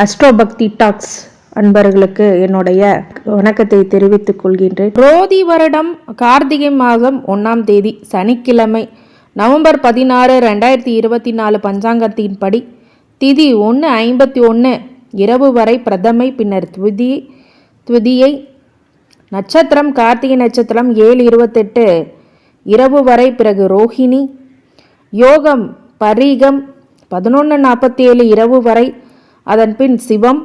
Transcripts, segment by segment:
Astro பக்தி tax அன்பர்களுக்கு என்னுடைய வணக்கத்தை தெரிவித்துக் கொள்கின்றேன். ரோதி வருடம் கார்த்திகை மாதம் 1ஆம் தேதி சனிக்கிழமை நவம்பர் 16, 2024 பஞ்சாங்கத்தின்படி திதி 1:51 இரவு வரை பிரதமை, பின்னர் துவிதியை, நட்சத்திரம் கார்த்திகை நட்சத்திரம் 7:28 இரவு வரை, பிறகு ரோஹிணி, யோகம் பரீகம் 11:47 இரவு வரை, அதன் பின் சிவம்,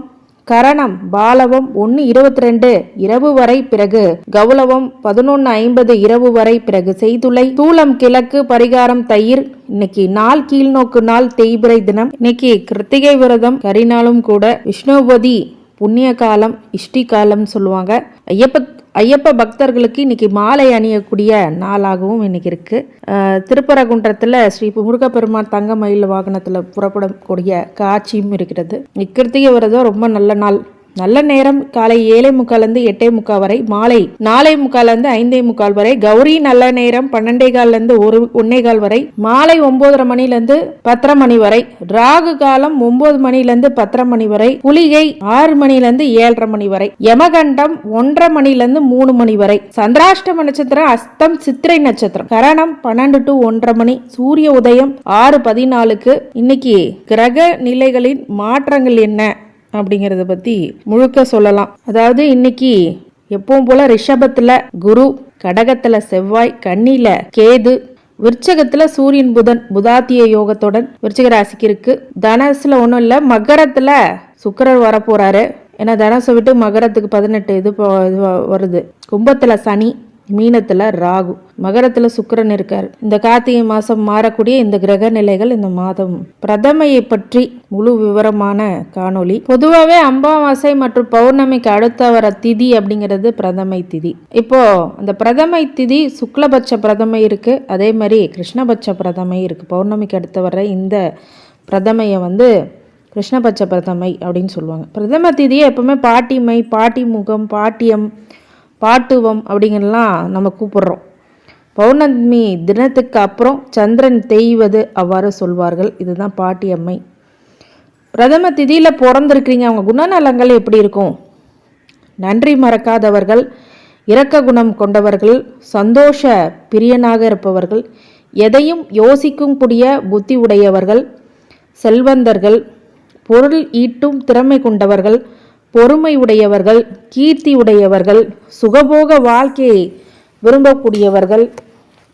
கரணம் பாலவம் 1:22 இரவு வரை, பிறகு கௌலவம் 11:50 இரவு வரை, பிறகு செய்துளை, தூலம் கிழக்கு, பரிகாரம் தயிர். இன்னைக்கு நாள் கீழ்நோக்கு நாள், தேய்பிறை தினம். இன்னைக்கு கிருத்திகை விரதம், கரிநாளும் கூட. விஷ்ணுபதி புண்ணிய காலம், இஷ்டி காலம் சொல்லுவாங்க. ஐயப்ப பக்தர்களுக்கு இன்னைக்கு மாலை அணியக்கூடிய நாளாகவும் இன்னைக்கு இருக்கு. திருப்பரங்குன்றத்தில் ஸ்ரீ முருகப்பெருமான் தங்க மயில் வாகனத்தில் புறப்படக்கூடிய காட்சியும் இருக்கிறது. இக்கிருத்திகை விரதம் ரொம்ப நல்ல நாள். நல்ல நேரம் காலை 7:45 8:45 வரை, மாலை 4:45 5:45 வரை. கௌரி நல்ல நேரம் 12:15 1:15 வரை, மாலை 9:30 மணிலிருந்து 10:30 மணி வரை. ராகு காலம் 9 மணிலிருந்து 10:30 மணி வரை. குளிகை 6 மணிலிருந்து 7:30 மணி வரை. யமகண்டம் 1:30 மணிலிருந்து 3 மணி வரை. சந்திராஷ்டம நட்சத்திரம், அஸ்தம் சித்திரை நட்சத்திரம். கரணம் 12 to 1:30 மணி. சூரிய உதயம் 6:14. இன்னைக்கு கிரக நிலைகளின் மாற்றங்கள் என்ன அப்படிங்கிறத பத்தி முழுக்க சொல்லலாம். அதாவது இன்னைக்கு எப்பவும் போல ரிஷபத்துல குரு, கடகத்துல செவ்வாய், கன்னியில கேது, விருச்சகத்துல சூரியன் புதன் புதாத்திய யோகத்துடன் விருச்சிக ராசிக்கு இருக்கு. தனுசுல ஒன்றும் இல்லை, மகரத்துல சுக்கிரர் வரப்போறாரு. ஏன்னா தனுசை விட்டு மகரத்துக்கு 18 இது வருது. கும்பத்துல சனி, மீனத்துல ராகு, மகரத்துல சுக்கிரன் இருக்காரு. இந்த கார்த்திகை மாசம் மாறக்கூடிய இந்த கிரக நிலைகள் இந்த மாதம். பிரதமையை பற்றி முழு விவரமான காணொளி. பொதுவாகவே அமாவாசை மற்றும் பௌர்ணமிக்கு அடுத்த வர திதி அப்படிங்கிறது பிரதமை திதி. இப்போ அந்த பிரதமை திதி சுக்லபட்ச பிரதமை இருக்கு, அதே மாதிரி கிருஷ்ணபட்ச பிரதமை இருக்கு. பௌர்ணமிக்கு அடுத்த வர இந்த பிரதமையை கிருஷ்ணபட்ச பிரதமை அப்படின்னு சொல்லுவாங்க. பிரதம திதியை எப்பவுமே பாட்டிமை, பாட்டிமுகம், பாட்டியம், பாட்டுவம் அப்படிங்கலாம் நம்ம கூப்பிடுறோம். பௌர்ணமி தினத்துக்கு அப்புறம் சந்திரன் தேய்வது அவ்வாறு சொல்வார்கள். இதுதான் பாட்டியம்மை. பிரதம திதியில் பிறந்திருக்கிறீங்க, அவங்க குணநலங்கள் எப்படி இருக்கும்? நன்றி மறக்காதவர்கள், இரக்க குணம் கொண்டவர்கள், சந்தோஷ பிரியனாக இருப்பவர்கள், எதையும் யோசிக்கும் கூடிய புத்தி உடையவர்கள், செல்வந்தர்கள், பொருள் ஈட்டும் திறமை கொண்டவர்கள், பொறுமை உடையவர்கள், கீர்த்தி உடையவர்கள், சுகபோக வாழ்க்கையை விரும்பக்கூடியவர்கள்,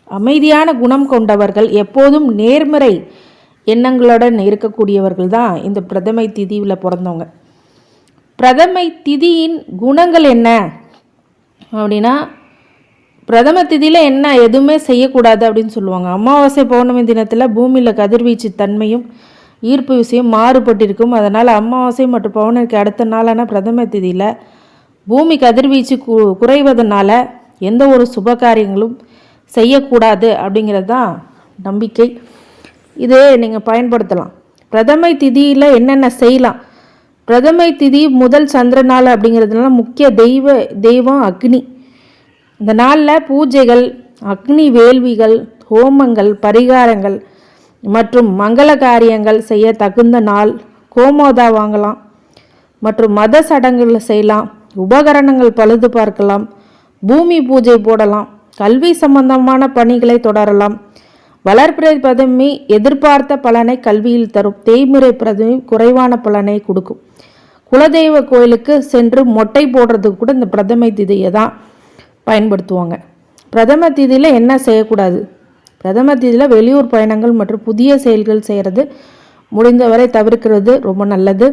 அமைதியான குணம் கொண்டவர்கள், எப்போதும் நேர்மறை எண்ணங்களுடன் இருக்கக்கூடியவர்கள் தான் இந்த பிரதமை திதியில் பிறந்தவங்க. பிரதமை திதியின் குணங்கள் என்ன அப்படின்னா, பிரதம திதியில் என்ன எதுவுமே செய்யக்கூடாது அப்படின்னு சொல்லுவாங்க. அமாவாசை பௌர்ணமி தினத்தில் பூமியில் கதிர்வீச்சு தன்மையும் ஈர்ப்பு விஷயம் மாறுபட்டிருக்கும். அதனால் அமாவாசை மற்றும் பௌர்ணமிக்கு அடுத்த நாளான பிரதம திதியில் பூமி கதிர்வீச்சு குறைவதனால எந்த ஒரு சுப காரியங்களும் செய்யக்கூடாது அப்படிங்கிறது தான் நம்பிக்கை. இது நீங்கள் பயன்படுத்தலாம். பிரதமை திதியில் என்னென்ன செய்யலாம்? பிரதமை திதி முதல் சந்திர நாள் அப்படிங்கிறதுனால முக்கிய தெய்வம் அக்னி. இந்த நாளில் பூஜைகள், அக்னி வேள்விகள், ஹோமங்கள், பரிகாரங்கள் மற்றும் மங்கள காரியங்கள் செய்ய தகுந்த நாள். கோமோதா வாங்கலாம் மற்றும் மத சடங்குகள் செய்யலாம். உபகரணங்கள் பழுது பார்க்கலாம். பூமி பூஜை போடலாம். கல்வி சம்பந்தமான பணிகளை தொடரலாம். வளர்பிறை பிரதமி எதிர்பார்த்த பலனை கல்வியில் தரும். தேய்முறை பிரதமி குறைவான பலனை கொடுக்கும். குலதெய்வ கோயிலுக்கு சென்று மொட்டை போடுறதுக்கு கூட இந்த பிரதமை திதியை தான் பயன்படுத்துவாங்க. பிரதம திதியில் என்ன செய்யக்கூடாது? பிரதம திதியில் வெளியூர் பயணங்கள் மற்றும் புதிய செயல்கள் செய்கிறது முடிந்தவரை தவிர்க்கிறது ரொம்ப நல்லது.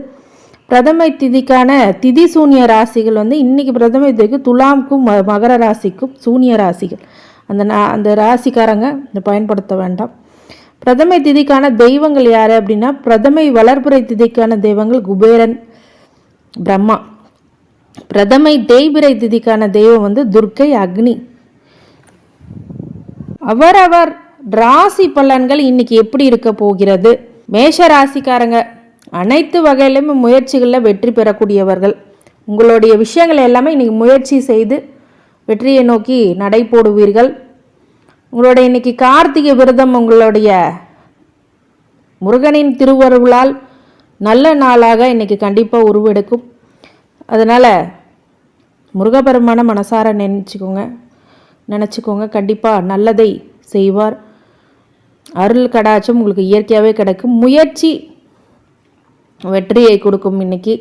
பிரதமை திதிக்கான திதி சூன்ய ராசிகள் இன்னைக்கு பிரதமை திதிக்கு துலாம்க்கும் மகர ராசிக்கும் சூன்ய ராசிகள். அந்த ராசிக்காரங்க இதை பயன்படுத்த வேண்டாம். பிரதமை திதிக்கான தெய்வங்கள் யார் அப்படின்னா, பிரதமை வளர்பிறை திதிக்கான தெய்வங்கள் குபேரன், பிரம்மா. பிரதமை தேய்பிறை திதிக்கான தெய்வம் துர்க்கை, அக்னி. அவரவர் ராசி பலன்கள் இன்னைக்கு எப்படி இருக்க போகிறது? மேஷ ராசிக்காரங்க அனைத்து வகையிலுமே முயற்சிகளில் வெற்றி பெறக்கூடியவர்கள். உங்களுடைய விஷயங்கள் எல்லாமே இன்னைக்கு முயற்சி செய்து வெற்றியை நோக்கி நடை போடுவீர்கள். உங்களுடைய இன்னைக்கு கார்த்திகை விரதம் உங்களுடைய முருகனின் திருவருளால் நல்ல நாளாக இன்றைக்கி கண்டிப்பாக உருவெடுக்கும். அதனால் முருகப்பெருமான மனசார நினச்சிக்கோங்க. கண்டிப்பாக நல்லதை செய்வார். அருள் கடாட்சம் உங்களுக்கு இயற்கையாகவே கிடைக்கும். முயற்சி வெற்றியை கொடுக்கும். இன்றைக்கி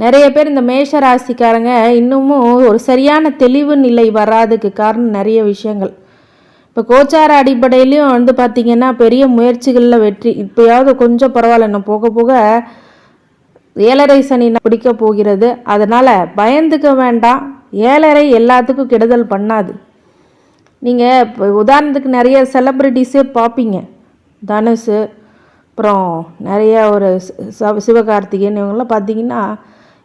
நிறைய பேர் இந்த மேஷ ராசிக்காரங்க இன்னமும் ஒரு சரியான தெளிவு நிலை வராதுக்கு காரணம் நிறைய விஷயங்கள். இப்போ கோச்சார அடிப்படையிலையும் பார்த்திங்கன்னா பெரிய முயற்சிகளில் வெற்றி இப்போயாவது கொஞ்சம் பரவாயில்ல. இன்னும் போக போக 7.5 சனி பிடிக்க போகிறது. அதனால் பயந்துக்க வேண்டாம். 7.5 எல்லாத்துக்கும் கெடுதல் பண்ணாது. நீங்கள் இப்போ உதாரணத்துக்கு நிறைய செலிப்ரிட்டிஸே பார்ப்பீங்க. தனுஷ், அப்புறம் நிறைய ஒரு சிவகார்த்திகேயன், இவங்கெல்லாம் பார்த்தீங்கன்னா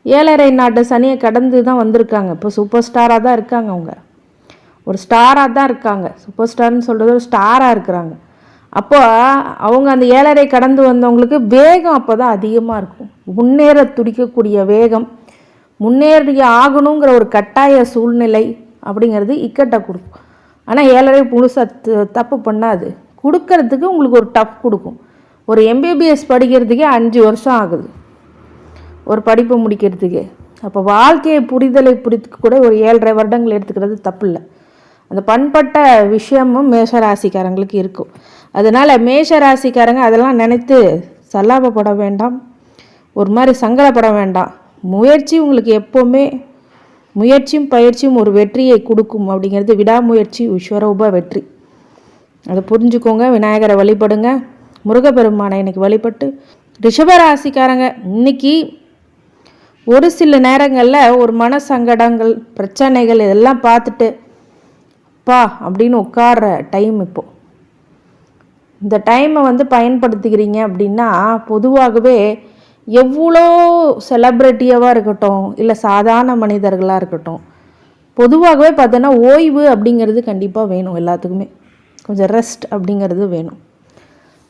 7.5 நாட்டு சனியை கடந்து தான் வந்திருக்காங்க. இப்போ சூப்பர் ஸ்டாராக தான் இருக்காங்க. அவங்க ஒரு ஸ்டாராக தான் இருக்காங்க. சூப்பர் ஸ்டார்னு சொல்கிறது ஒரு ஸ்டாராக இருக்கிறாங்க. அப்போ அவங்க அந்த 7.5 கடந்து வந்தவங்களுக்கு வேகம் அப்போ தான் அதிகமாக இருக்கும். முன்னேற துடிக்கக்கூடிய வேகம், முன்னேறி ஆகணுங்கிற ஒரு கட்டாய சூழ்நிலை அப்படிங்கிறது இக்கட்டை கொடுக்கும். ஆனால் 7.5 முழுசாக தப்பு பண்ணாது. கொடுக்கறதுக்கு உங்களுக்கு ஒரு டஃப் கொடுக்கும். ஒரு எம்பிபிஎஸ் படிக்கிறதுக்கே 5 வருஷம் ஆகுது, ஒரு படிப்பை முடிக்கிறதுக்கே. அப்போ வாழ்க்கையை புரிதலை புரித்துக்க கூட ஒரு 7.5 வருடங்கள் எடுத்துக்கிறது தப்பு இல்லை. அந்த பண்பட்ட விஷயமும் மேஷராசிக்காரங்களுக்கு இருக்கும். அதனால் மேஷராசிக்காரங்க அதெல்லாம் நினைத்து சல்லாபப்பட வேண்டாம், ஒரு மாதிரி சங்கடப்பட வேண்டாம். முயற்சி உங்களுக்கு எப்போவுமே முயற்சியும் பயிற்சியும் ஒரு வெற்றியை கொடுக்கும் அப்படிங்கிறது விடாமுயற்சி விஸ்வரூப வெற்றி. அதை புரிஞ்சுக்கோங்க. விநாயகரை வழிபடுங்க, முருகப்பெருமானை இன்னைக்கு வழிபட்டு. ரிஷபராசிக்காரங்க இன்னைக்கு ஒரு சில நேரங்களில் ஒரு மன சங்கடங்கள், பிரச்சனைகள் இதெல்லாம் பார்த்துட்டு பா அப்படின்னு உட்கார்ற டைம் இப்போது. இந்த டைமை பயன்படுத்திக்கிறீங்க அப்படின்னா பொதுவாகவே எவ்வளோ செலிப்ரிட்டியாவாக இருக்கட்டும், இல்லை சாதாரண மனிதர்களாக இருக்கட்டும், பொதுவாகவே பார்த்தோன்னா ஓய்வு அப்படிங்கிறது கண்டிப்பாக வேணும். எல்லாத்துக்குமே கொஞ்சம் ரெஸ்ட் அப்படிங்கிறது வேணும்.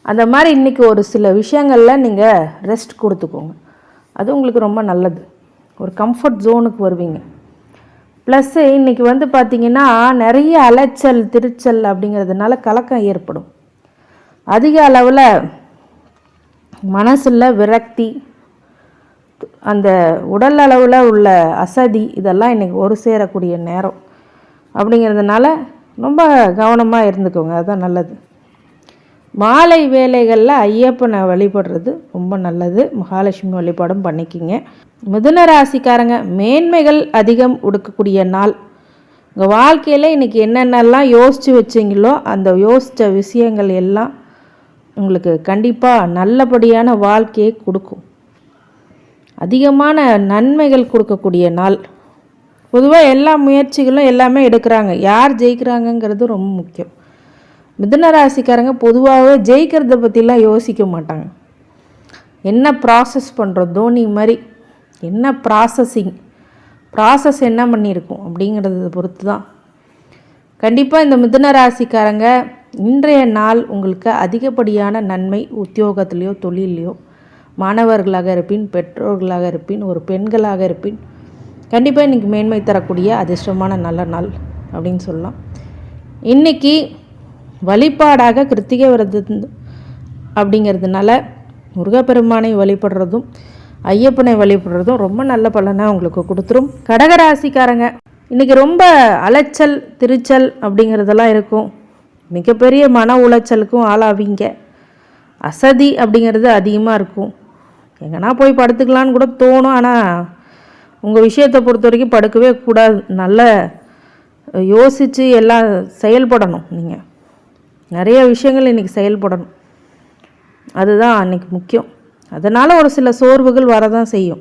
அந்த மாதிரி இன்றைக்கி ஒரு சில விஷயங்களில் நீங்கள் ரெஸ்ட் கொடுத்துக்கோங்க. அது உங்களுக்கு ரொம்ப நல்லது. ஒரு கம்ஃபர்ட் ஜோனுக்கு வருவீங்க. ப்ளஸ்ஸு இன்றைக்கி பார்த்திங்கன்னா நிறைய அலைச்சல் திருச்சல் அப்படிங்கிறதுனால கலக்கம் ஏற்படும். அதிக அளவில் மனசில் விரக்தி, அந்த உடல் அளவில் உள்ள அசதி இதெல்லாம் இன்றைக்கி ஒரு சேரக்கூடிய நேரம் அப்படிங்கிறதுனால ரொம்ப கவனமாக இருந்துக்கோங்க. அதுதான் நல்லது. மாலை வேளைகளில் ஐயப்பனை வழிபடுறது ரொம்ப நல்லது. மகாலட்சுமி வழிபாடும் பண்ணிக்கிங்க. மிதுன ராசிக்காரங்க மேன்மைகள் அதிகம் கொடுக்கக்கூடிய நாள். உங்கள் வாழ்க்கையில் இன்றைக்கி என்னென்னலாம் யோசித்து வச்சிங்களோ அந்த யோசித்த விஷயங்கள் எல்லாம் உங்களுக்கு கண்டிப்பாக நல்லபடியான வாழ்க்கையை கொடுக்கும். அதிகமான நன்மைகள் கொடுக்கக்கூடிய நாள். பொதுவாக எல்லா முயற்சிகளும் எல்லாமே எடுக்கிறாங்க. யார் ஜெயிக்கிறாங்கங்கிறது ரொம்ப முக்கியம். மிதுன ராசிக்காரங்க பொதுவாகவே ஜெயிக்கிறத பற்றிலாம் யோசிக்க மாட்டாங்க. என்ன ப்ராசஸ் பண்ணுறோம், தோனி மாதிரி என்ன ப்ராசஸ் என்ன பண்ணியிருக்கோம் அப்படிங்கிறத பொறுத்து தான். கண்டிப்பாக இந்த மிதுன ராசிக்காரங்க இன்றைய நாள் உங்களுக்கு அதிகப்படியான நன்மை. உத்தியோகத்திலையோ தொழிலையோ, மாணவர்களாக இருப்பின், பெற்றோர்களாக இருப்பின், ஒரு பெண்களாக இருப்பின், கண்டிப்பாக இன்றைக்கி மேன்மை தரக்கூடிய அதிர்ஷ்டமான நல்ல நாள் அப்படின்னு சொல்லலாம். இன்றைக்கி வழிபாடாக கிருத்திகை விரதம் அப்படிங்கிறதுனால முருகப்பெருமானை வழிபடுறதும் ஐயப்பனை வழிபடுறதும் ரொம்ப நல்ல பலனை உங்களுக்கு கொடுத்துரும். கடகராசிக்காரங்க இன்றைக்கி ரொம்ப அலைச்சல் திருச்சல் அப்படிங்கிறதெல்லாம் இருக்கும். மிகப்பெரிய மன உளைச்சலுக்கும் ஆளாவீங்க. அசதி அப்படிங்கிறது அதிகமாக இருக்கும். எங்கன்னா போய் படுத்துக்கலான்னு கூட தோணும். ஆனால் உங்கள் விஷயத்தை பொறுத்த வரைக்கும் படுக்கவே கூடாது. நல்ல யோசித்து எல்லாம் செயல்படணும். நீங்கள் நிறைய விஷயங்கள் இன்றைக்கி செயல்படணும். அதுதான் அன்றைக்கி முக்கியம். அதனால் ஒரு சில சோர்வுகள் வரதான் செய்யும்.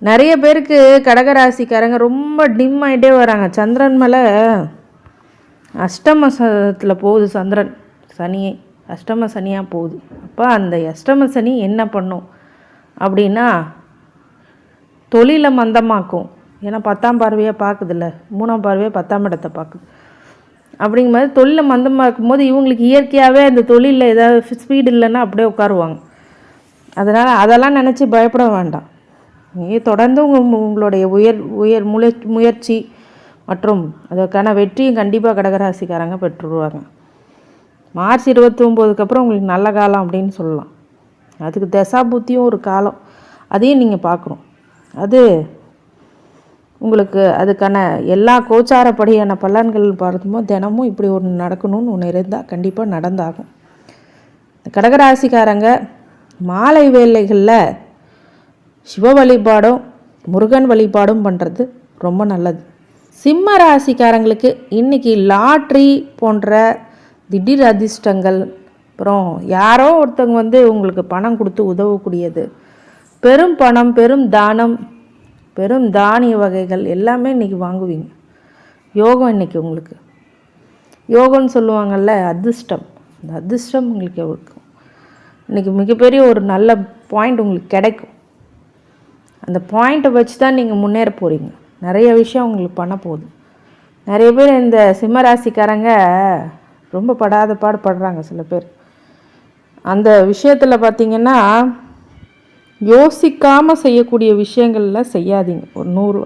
நிறைய பேருக்கு கடகராசிக்காரங்க ரொம்ப டிம் ஆகிட்டே வராங்க. சந்திரன் மேலே அஷ்டமத்தில் போகுது. சந்திரன் சனியை அஷ்டம சனியாக போகுது. அப்போ அந்த அஷ்டம சனி என்ன பண்ணும் அப்படின்னா தொழிலை மந்தமாக்கும். ஏன்னா 10ஆம் பார்வையாக பார்க்குதில்ல, 3ஆம் பார்வையாக 10ஆம் இடத்தை பார்க்குது. அப்படிங்கும் போது தொழிலை மந்தமாக இருக்கும்போது இவங்களுக்கு இயற்கையாகவே அந்த தொழிலில் ஏதாவது ஸ்பீடு இல்லைன்னா அப்படியே உட்காருவாங்க. அதனால் அதெல்லாம் நினச்சி பயப்பட வேண்டாம். நீங்கள் தொடர்ந்து உங்களுடைய முயற்சி மற்றும் அதற்கான வெற்றியும் கண்டிப்பாக கடகராசிக்காரங்க பெற்றுருவாங்க. மார்ச் 29க்கு அப்புறம் உங்களுக்கு நல்ல காலம் அப்படின்னு சொல்லலாம். அதுக்கு தசாபுத்தியும் ஒரு காலம், அதையும் நீங்கள் பார்க்கணும். அது உங்களுக்கு அதுக்கான எல்லா கோச்சாரப்படியான பலன்கள் பார்க்கும்போது தினமும் இப்படி ஒன்று நடக்கணும்னு ஒன்று இருந்தால் கண்டிப்பாக நடந்தாகும். கடகராசிக்காரங்க மாலை வேளைகளில் சிவ வழிபாடும் முருகன் வழிபாடும் பண்ணுறது ரொம்ப நல்லது. சிம்ம ராசிக்காரங்களுக்கு இன்றைக்கி லாட்ரி போன்ற திடீர் அதிர்ஷ்டங்கள், அப்புறம் யாரோ ஒருத்தவங்க உங்களுக்கு பணம் கொடுத்து உதவக்கூடியது, பெரும் பணம், பெரும் தானம், பெரும் தானிய வகைகள் எல்லாமே இன்றைக்கி வாங்குவீங்க. யோகம் இன்றைக்கி உங்களுக்கு யோகம்னு சொல்லுவாங்கள்ல, அதிர்ஷ்டம், அந்த அதிர்ஷ்டம் உங்களுக்கு இருக்கும். இன்றைக்கி மிகப்பெரிய ஒரு நல்ல பாயிண்ட் உங்களுக்கு கிடைக்கும். அந்த பாயிண்ட்டை வச்சு தான் நீங்கள் முன்னேற போகிறீங்க. நிறைய விஷயம் உங்களுக்கு பண்ண போகுது. நிறைய பேர் இந்த சிம்மராசிக்காரங்க ரொம்ப படாத பாடுபடுறாங்க. சில பேர் அந்த விஷயத்தில் பார்த்திங்கன்னா யோசிக்காமல் செய்யக்கூடிய விஷயங்கள்லாம் செய்யாதீங்க. ஒரு 100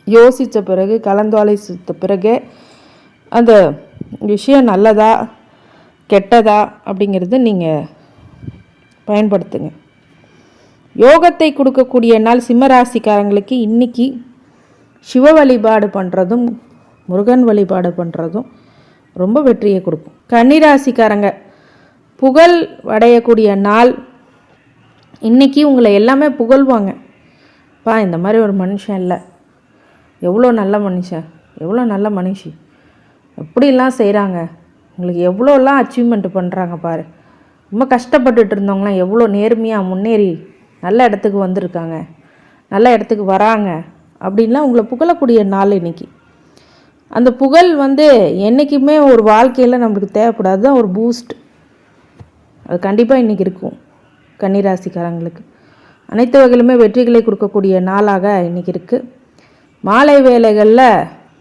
யோசித்த பிறகு, கலந்தாலோசித்த பிறகு அந்த விஷயம் நல்லதா கெட்டதா அப்படிங்கிறது நீங்கள் பயன்படுத்துங்க. யோகத்தை கொடுக்கக்கூடிய நாள் சிம்மராசிக்காரங்களுக்கு இன்றைக்கி சிவ வழிபாடு பண்ணுறதும் முருகன் வழிபாடு பண்ணுறதும் ரொம்ப வெற்றியை கொடுக்கும். கன்னிராசிக்காரங்க புகழ் அடையக்கூடிய நாள் இன்றைக்கி. உங்களை எல்லாமே புகழ்வாங்க. இந்த மாதிரி ஒரு மனுஷன் இல்லை, எவ்வளோ நல்ல மனுஷன், எவ்வளோ நல்ல மனுஷி, எப்படிலாம் செய்கிறாங்க, உங்களுக்கு எவ்வளோலாம் அச்சீவ்மெண்ட் பண்ணுறாங்க பாரு, ரொம்ப கஷ்டப்பட்டுட்டு இருந்தவங்களாம் எவ்வளோ நேர்மையாக முன்னேறி நல்ல இடத்துக்கு வந்திருக்காங்க, நல்ல இடத்துக்கு வராங்க அப்படின்லாம் உங்களை புகழக்கூடிய நாள் இன்றைக்கி. அந்த புகழ் என்றைக்குமே ஒரு வாழ்க்கையில் நம்மளுக்கு தேவைப்படாது தான் ஒரு பூஸ்ட். அது கண்டிப்பாக இன்றைக்கி இருக்கும். கன்னிராசிக்காரங்களுக்கு அனைத்து வகையிலுமே வெற்றிகளை கொடுக்கக்கூடிய நாளாக இன்றைக்கி இருக்குது. மாலை வேளைகளில்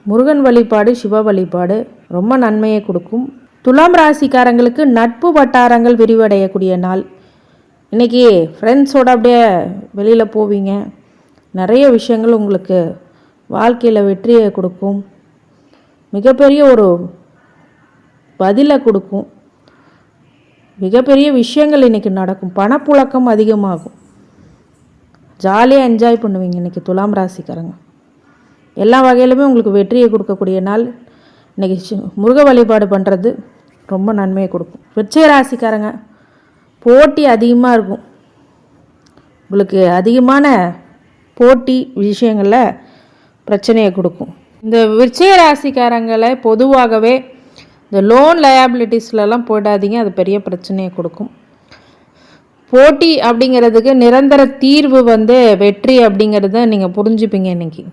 முருகன் வழிபாடு, சிவ வழிபாடு ரொம்ப நன்மையை கொடுக்கும். துலாம் ராசிக்காரங்களுக்கு நட்பு வட்டாரங்கள் விரிவடையக்கூடிய நாள் இன்றைக்கி. ஃப்ரெண்ட்ஸோடு அப்படியே வெளியில் போவீங்க. நிறைய விஷயங்கள் உங்களுக்கு வாழ்க்கையில் வெற்றியை கொடுக்கும். மிகப்பெரிய ஒரு பதிலை கொடுக்கும். மிகப்பெரிய விஷயங்கள் இன்றைக்கி நடக்கும். பணப்புழக்கம் அதிகமாகும். ஜாலியாக என்ஜாய் பண்ணுவீங்க இன்றைக்கி துலாம் ராசிக்காரங்க. எல்லா வகையிலுமே உங்களுக்கு வெற்றியை கொடுக்கக்கூடிய நாள் இன்றைக்கி. முருக வழிபாடு பண்ணுறது ரொம்ப நன்மையை கொடுக்கும். விருச்சிக ராசிக்காரங்க போட்டி அதிகமாக இருக்கும். உங்களுக்கு அதிகமான போட்டி விஷயங்களில் பிரச்சனையை கொடுக்கும். இந்த விருச்சிக ராசிக்காரங்களை பொதுவாகவே இந்த லோன் லயபிலிட்டிஸ்லலாம் போடாதீங்க, அது பெரிய பிரச்சனையை கொடுக்கும். போட்டி அப்படிங்கிறதுக்கு நிரந்தர தீர்வு வெற்றி அப்படிங்கிறத நீங்கள் புரிஞ்சுப்பீங்க. இன்றைக்கி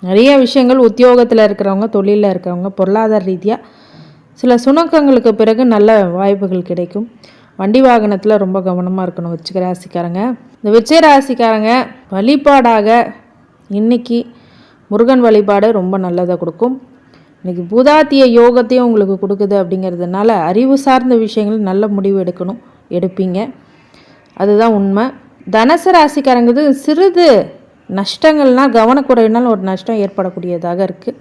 நிறைய விஷயங்கள் உத்தியோகத்தில் இருக்கிறவங்க, தொழிலில் இருக்கிறவங்க, பொருளாதார ரீதியாக சில சுணக்கங்களுக்கு பிறகு நல்ல வாய்ப்புகள் கிடைக்கும். வண்டி வாகனத்தில் ரொம்ப கவனமாக இருக்கணும் விருச்சிக ராசிக்காரங்க. இந்த விருச்சிக ராசிக்காரங்க வழிபாடாக இன்றைக்கி முருகன் வழிபாடு ரொம்ப நல்லதை கொடுக்கும். இன்றைக்கி பூதாத்திய யோகத்தையும் உங்களுக்கு கொடுக்குது. அப்படிங்கிறதுனால அறிவு சார்ந்த விஷயங்கள் நல்ல முடிவு எடுப்பீங்க. அதுதான் உண்மை. தனுசு ராசிக்காரங்கிறது சிறிது நஷ்டங்கள்னால் கவனக்குறையினால் ஒரு நஷ்டம் ஏற்படக்கூடியதாக இருக்குது.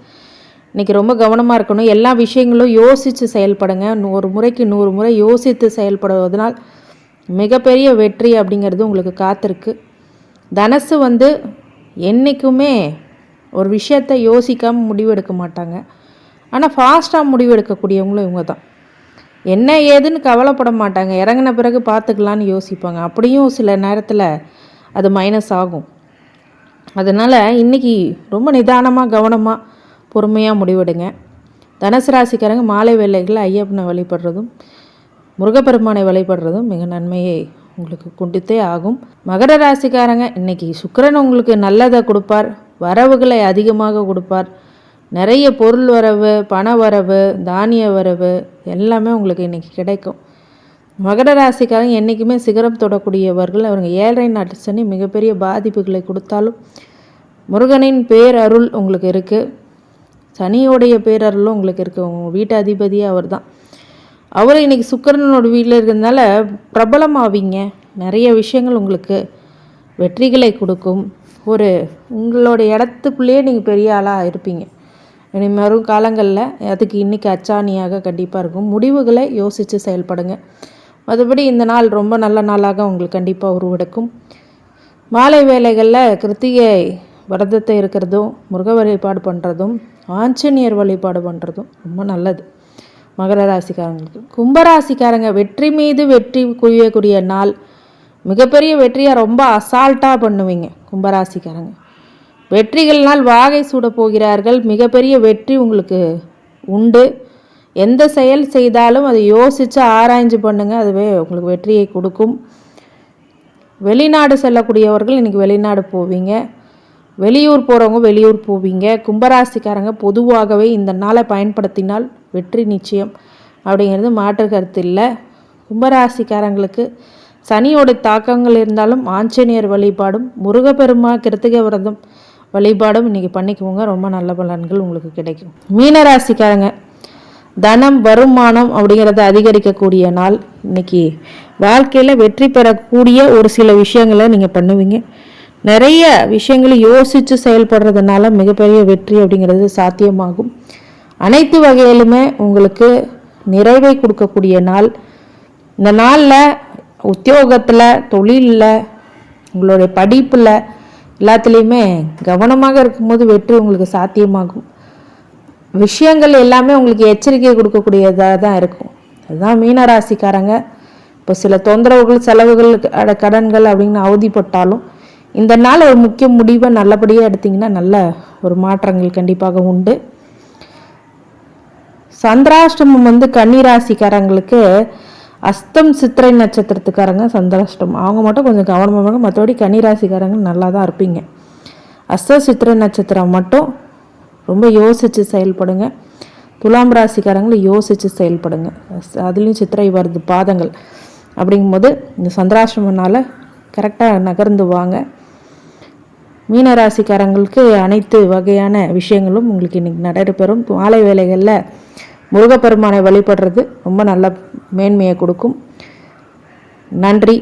இன்றைக்கி ரொம்ப கவனமாக இருக்கணும். எல்லா விஷயங்களும் யோசித்து செயல்படுங்க. ஒரு முறைக்கு 100 முறை யோசித்து செயல்படுவதனால் மிகப்பெரிய வெற்றி அப்படிங்கிறது உங்களுக்கு காத்திருக்கு. தனுசு என்றைக்குமே ஒரு விஷயத்தை யோசிக்காமல் முடிவெடுக்க மாட்டாங்க. ஆனால் ஃபாஸ்ட்டாக முடிவெடுக்கக்கூடியவங்களும் இவங்க தான். என்ன ஏதுன்னு கவலைப்பட மாட்டாங்க. இறங்கின பிறகு பார்த்துக்கலான்னு யோசிப்பாங்க. அப்படியும் சில நேரத்தில் அது மைனஸ் ஆகும். அதனால் இன்றைக்கி ரொம்ப நிதானமாக கவனமாக பொறுமையாக முடிவெடுங்க. தனுசு ராசிக்காரங்க மாலை வேளைகளில் ஐயப்பனை வழிபடுறதும் முருகப்பெருமானை வழிபடுறதும் மிக நன்மையை உங்களுக்கு கொண்டுத்தே ஆகும். மகர ராசிக்காரங்க இன்றைக்கி சுக்கிரன் உங்களுக்கு நல்லதை கொடுப்பார். வரவுகளை அதிகமாக கொடுப்பார். நிறைய பொருள் வரவு, பண வரவு, தானிய வரவு எல்லாமே உங்களுக்கு இன்றைக்கி கிடைக்கும். மகர ராசிக்காரங்க என்றைக்குமே சிகரம் தொடக்கூடியவர்கள். அவங்க 7.5 நாட்டு சனி மிகப்பெரிய பாதிப்புகளை கொடுத்தாலும் முருகனின் பேரருள் உங்களுக்கு இருக்குது. சனியோடைய பேரருளும் உங்களுக்கு இருக்குது. உங்கள் வீட்டு அதிபதியே அவர் தான். அவர் இன்றைக்கி சுக்கிரனோட வீட்டில் இருக்கிறதுனால பிரபலமாவீங்க. நிறைய விஷயங்கள் உங்களுக்கு வெற்றிகளை கொடுக்கும். ஒரு உங்களோட இடத்துக்குள்ளேயே நீங்கள் பெரிய ஆளாக இருப்பீங்க. இனிமேலும் காலங்களில் அதுக்கு இன்றைக்கி அச்சாணியாக கண்டிப்பாக இருக்கும். முடிவுகளை யோசித்து செயல்படுங்க. மற்றபடி இந்த நாள் ரொம்ப நல்ல நாளாக உங்களுக்கு கண்டிப்பாக உருவெடுக்கும். மாலை வேளைகளில் கிருத்திகை விரதத்தை இருக்கிறதும், முருக வழிபாடு பண்ணுறதும், ஆஞ்சநேயர் வழிபாடு பண்ணுறதும் ரொம்ப நல்லது மகர ராசிக்காரங்களுக்கு. கும்பராசிக்காரங்க வெற்றி மீது வெற்றி குவியக்கூடிய நாள். மிகப்பெரிய வெற்றியை ரொம்ப அசால்ட்டாக பண்ணுவீங்க கும்பராசிக்காரங்க. வெற்றிகள்னால் வாகை சூட போகிறார்கள். மிகப்பெரிய வெற்றி உங்களுக்கு உண்டு. எந்த செயல் செய்தாலும் அதை யோசித்து ஆராய்ஞ்சு பண்ணுங்கள், அதுவே உங்களுக்கு வெற்றியை கொடுக்கும். வெளிநாடு செல்லக்கூடியவர்கள் இன்றைக்கி வெளிநாடு போவீங்க. வெளியூர் போகிறவங்க வெளியூர் போவீங்க. கும்பராசிக்காரங்க பொதுவாகவே இந்த நாளை பயன்படுத்தினால் வெற்றி நிச்சயம் அப்படிங்கிறது மாற்று கருத்து இல்லை. கும்பராசிக்காரங்களுக்கு சனியோட தாக்கங்கள் இருந்தாலும் ஆஞ்சநேயர் வழிபாடும், முருகப்பெருமா கிருத்திகை விரதம் வழிபாடும் இன்றைக்கி பண்ணிக்குவோங்க. ரொம்ப நல்ல பலன்கள் உங்களுக்கு கிடைக்கும். மீனராசிக்காரங்க தனம் வருமானம் அப்படிங்கிறத அதிகரிக்கக்கூடிய நாள். இன்றைக்கி வாழ்க்கையில் வெற்றி பெறக்கூடிய ஒரு சில விஷயங்களை நீங்கள் பண்ணுவீங்க. நிறைய விஷயங்களை யோசித்து செயல்படுறதுனால மிகப்பெரிய வெற்றி அப்படிங்கிறது சாத்தியமாகும். அனைத்து வகையிலுமே உங்களுக்கு நிறைவை கொடுக்கக்கூடிய நாள். இந்த நாளில் உத்தியோகத்தில், தொழிலில், உங்களுடைய படிப்பில் எல்லாத்துலேயுமே கவனமாக இருக்கும்போது வெற்றி உங்களுக்கு சாத்தியமாகும். விஷயங்கள் எல்லாமே உங்களுக்கு எச்சரிக்கை கொடுக்கக்கூடியதாக தான் இருக்கும். அதுதான் மீனராசிக்காரங்க இப்போ சில தொந்தரவுகள், செலவுகள், கடன்கள் அப்படின்னு அவதிப்பட்டாலும் இந்த நாள் ஒரு முக்கிய முடிவை நல்லபடியாக எடுத்திங்கன்னா நல்ல ஒரு மாற்றங்கள் கண்டிப்பாக உண்டு. சந்திராஷ்டமம் கன்னிராசிக்காரங்களுக்கு அஸ்தம் சித்திரை நட்சத்திரத்துக்காரங்க சந்திராஷ்டமம். அவங்க மட்டும் கொஞ்சம் கவனமாக, மற்றபடி கன்னிராசிக்காரங்க நல்லா தான் இருப்பீங்க. அஸ்த சித்திரை நட்சத்திரம் மட்டும் ரொம்ப யோசித்து செயல்படுங்க. துலாம் ராசிக்காரங்களும் யோசித்து செயல்படுங்க. அதுலேயும் சித்திரை வருது பாதங்கள் அப்படிங்கும்போது இந்த சந்திராஷ்டமனால் கரெக்டாக நகர்ந்து வாங்க. மீனராசிக்காரங்களுக்கு அனைத்து வகையான விஷயங்களும் உங்களுக்கு இன்றைக்கி நடைபெறும். மாலை வேளைகளில் முருகப்பெருமானை வழிபடுறது ரொம்ப நல்ல மேன்மையை கொடுக்கும். நன்றி.